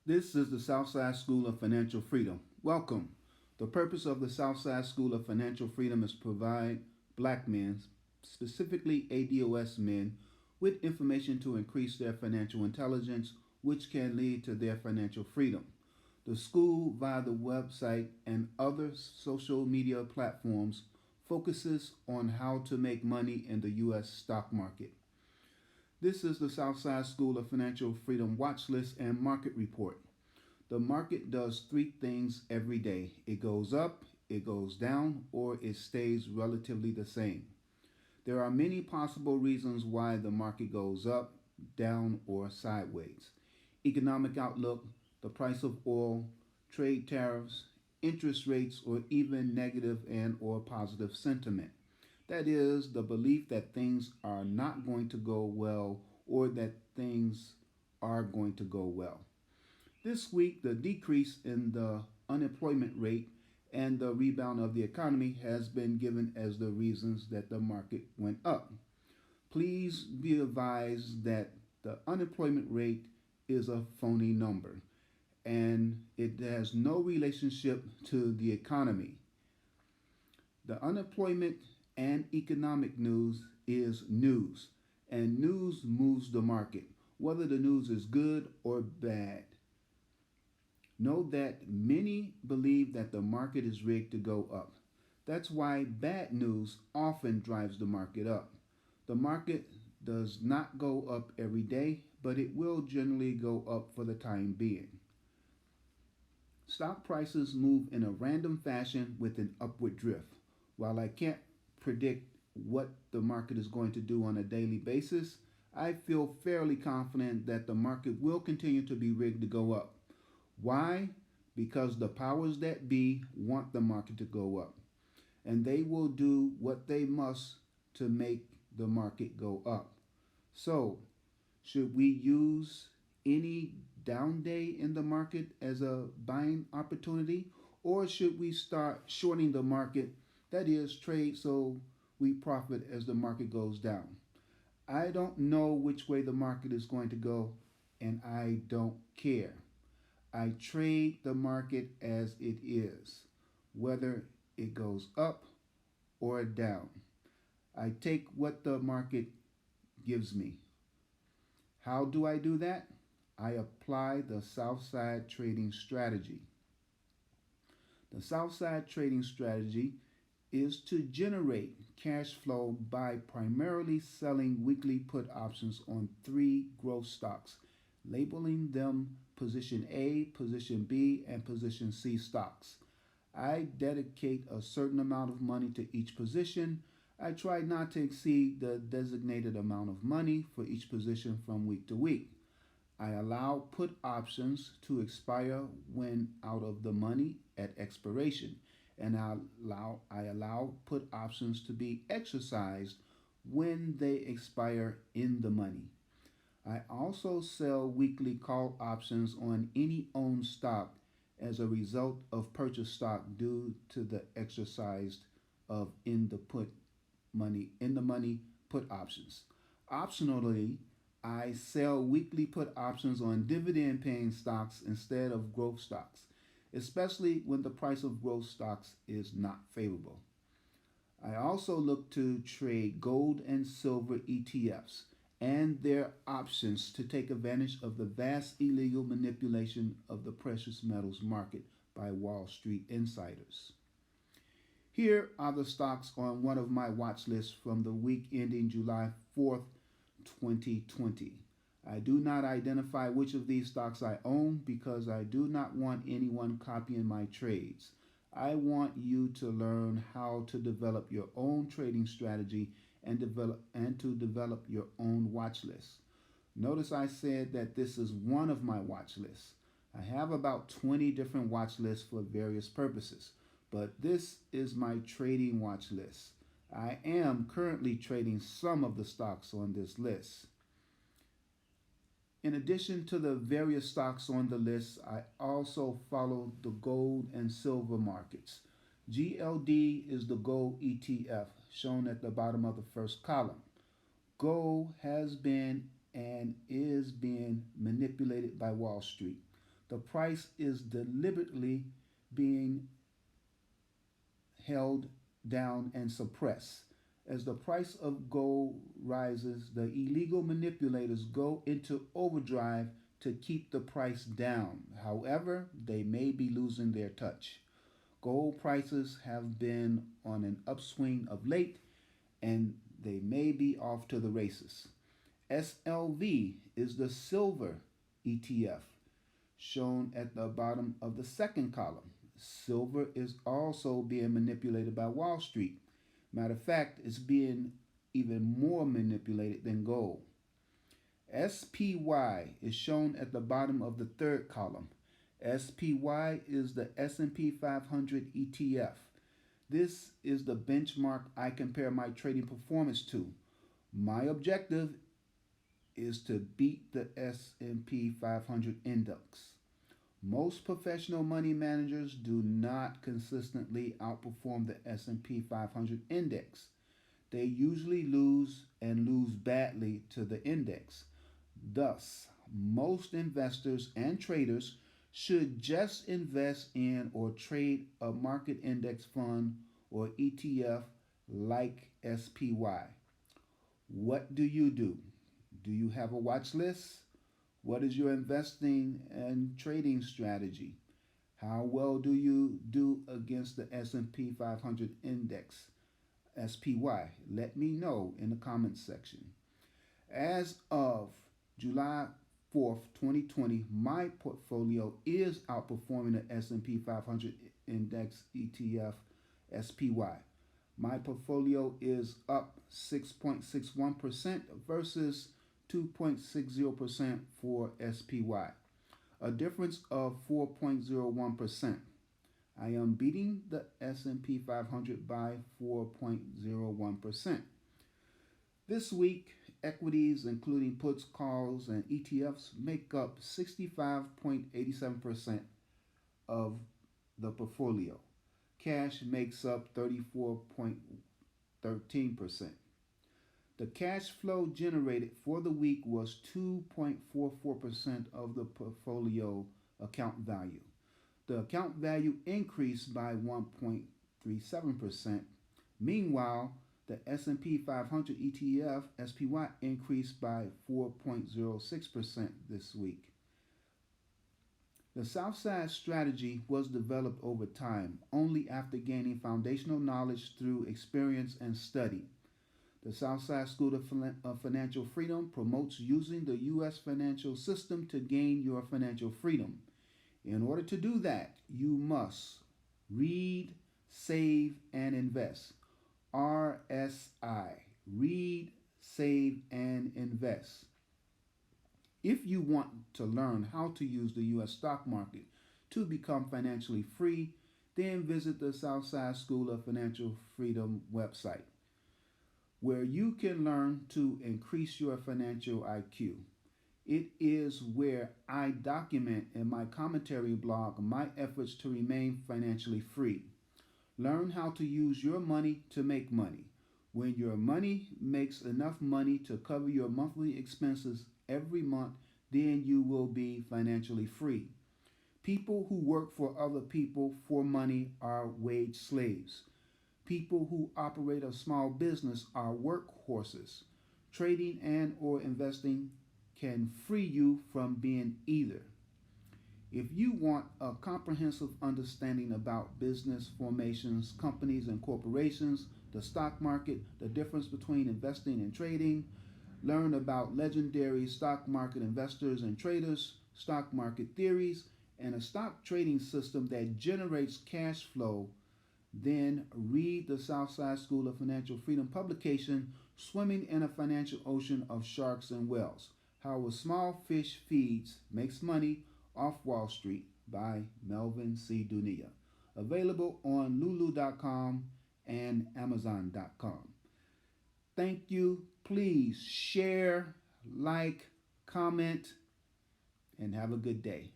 This is the Southside School of Financial Freedom. Welcome. The purpose of the Southside School of Financial Freedom is to provide black men, specifically ADOS men, with information to increase their financial intelligence, which can lead to their financial freedom. The school, via the website and other social media platforms, focuses on how to make money in the U.S. stock market. This is the Southside School of Financial Freedom Watchlist and Market Report. The market does three things every day: it goes up, it goes down, or it stays relatively the same. There are many possible reasons why the market goes up, down, or sideways: economic outlook, the price of oil, trade tariffs, interest rates, or even negative and or positive sentiment. That is the belief that things are not going to go well or that things are going to go well. This week, the decrease in the unemployment rate and the rebound of the economy has been given as the reasons that the market went up. Please be advised that the unemployment rate is a phony number and it has no relationship to the economy. The unemployment and economic news is news, and news moves the market, whether the news is good or bad. Know that many believe that the market is rigged to go up. That's why bad news often drives the market up. The market does not go up every day, but it will generally go up for the time being. Stock prices move in a random fashion with an upward drift. While I can't predict what the market is going to do on a daily basis, I feel fairly confident that the market will continue to be rigged to go up. Why? Because the powers that be want the market to go up, and they will do what they must to make the market go up. So, should we use any down day in the market as a buying opportunity, or should we start shorting the market? That is, trade so we profit as the market goes down. I don't know which way the market is going to go, and I don't care. I trade the market as it is, whether it goes up or down. I take what the market gives me. How do I do that? I apply the Southside trading strategy. The Southside trading strategy is to generate cash flow by primarily selling weekly put options on three growth stocks, labeling them position A, position B, and position C stocks. I dedicate a certain amount of money to each position. I try not to exceed the designated amount of money for each position from week to week. I allow put options to expire when out of the money at expiration, and I allow put options to be exercised when they expire in the money. I also sell weekly call options on any owned stock as a result of purchase stock due to the exercise of in the money put options. Optionally, I sell weekly put options on dividend paying stocks instead of growth stocks, especially when the price of growth stocks is not favorable. I also look to trade gold and silver ETFs and their options to take advantage of the vast illegal manipulation of the precious metals market by Wall Street insiders. Here are the stocks on one of my watch lists from the week ending July 4th, 2020. I do not identify which of these stocks I own because I do not want anyone copying my trades. I want you to learn how to develop your own trading strategy and to develop your own watch list. Notice I said that this is one of my watch lists. I have about 20 different watch lists for various purposes, but this is my trading watch list. I am currently trading some of the stocks on this list. In addition to the various stocks on the list, I also follow the gold and silver markets. GLD is the gold ETF shown at the bottom of the first column. Gold has been and is being manipulated by Wall Street. The price is deliberately being held down and suppressed. As the price of gold rises, the illegal manipulators go into overdrive to keep the price down. However, they may be losing their touch. Gold prices have been on an upswing of late, and they may be off to the races. SLV is the silver ETF shown at the bottom of the second column. Silver is also being manipulated by Wall Street. Matter of fact, it's being even more manipulated than gold. SPY is shown at the bottom of the third column. SPY is the S&P 500 ETF. This is the benchmark I compare my trading performance to. My objective is to beat the S&P 500 index. Most professional money managers do not consistently outperform the S&P 500 index. They usually lose and lose badly to the index. Thus, most investors and traders should just invest in or trade a market index fund or ETF like SPY. What do you do? Do you have a watch list? What is your investing and trading strategy? How well do you do against the S&P 500 index, SPY? Let me know in the comments section. As of July 4th, 2020, my portfolio is outperforming the S&P 500 index ETF SPY. My portfolio is up 6.61% versus 2.60% for SPY, a difference of 4.01%. I am beating the S&P 500 by 4.01%. This week, equities, including puts, calls, and ETFs, make up 65.87% of the portfolio. Cash makes up 34.13%. The cash flow generated for the week was 2.44% of the portfolio account value. The account value increased by 1.37%. Meanwhile, the S&P 500 ETF SPY increased by 4.06% this week. The Southside strategy was developed over time, only after gaining foundational knowledge through experience and study. The Southside School of Financial Freedom promotes using the U.S. financial system to gain your financial freedom. In order to do that, you must read, save, and invest. RSI. Read, save, and invest. If you want to learn how to use the U.S. stock market to become financially free, then visit the Southside School of Financial Freedom website, where you can learn to increase your financial IQ. It is where I document in my commentary blog my efforts to remain financially free. Learn how to use your money to make money. When your money makes enough money to cover your monthly expenses every month, then you will be financially free. People who work for other people for money are wage slaves. People who operate a small business are workhorses. Trading and or investing can free you from being either. If you want a comprehensive understanding about business formations, companies and corporations, the stock market, the difference between investing and trading, learn about legendary stock market investors and traders, stock market theories, and a stock trading system that generates cash flow, then read the Southside School of Financial Freedom publication, Swimming in a Financial Ocean of Sharks and Whales: How a Small Fish Feeds Makes Money Off Wall Street by Melvin C. Dunia. Available on lulu.com and amazon.com. Thank you. Please share, like, comment, and have a good day.